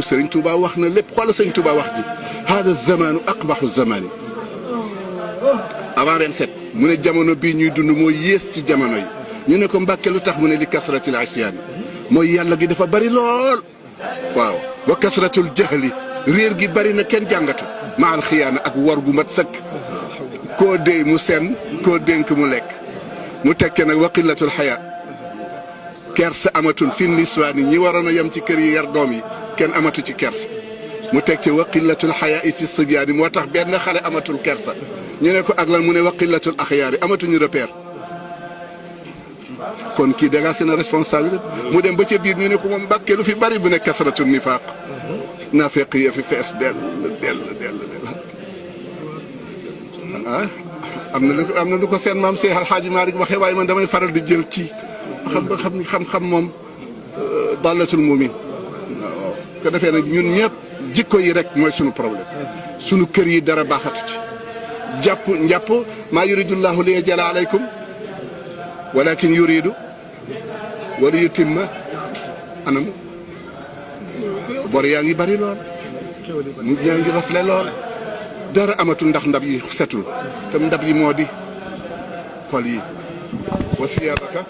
Sëriñ Tuuba wax na lépp xoolal Sëriñ Tuuba wax ji hada zamanu aqbaxu zamani avant 27 mu ne jamono bii ñuy dund mooy yées ci jamono yi ñu ne ko Mbàkke lu tax mu ne li kasratil asiyaan mooy yàlla gi dafa bari lool waaw wa kasratul jahli réer gi bari na kenn jàngatu ma al xiyaana ak war gu mat sëkk koo déy mu sen koo dénk mu lekk mu tekke nag wa qillatul xayaa kersa amatul fi niswaani ñi waroon a yem ci kër yi yar doom yi kenn amatu ci kersa mu teg ci wa qillatul xayaa fi sibyaani moo tax benn xale amatul kersa ñu ne ko ak lan mu ne wa qillatul axyaari amatuñu repère kon kii da ngaa seen responsabilité mu dem ba ca biir ñu ne ko moom Mbàkke lu fi bari bu ne kasratul nifaaq naafeq yi fi fees dell am na lu ko seen maam Seex Alxaaji Maalik waxee waaye man damay faral di jël kii xam moom dallatul muumin waaw ko defee nag ñun ñëpp jikko yi rek mooy sunu problème sunu kër yi dara baaxatu ci njàpp maa yuridullahu li yajala alaykum walakin yuridu wa li yutimma anam bor yaa ngi bari lool mu yaa ngi rafle lool dara amatul ndax ndab yi setul te ndab yi moo di xol yi wa siyaabaka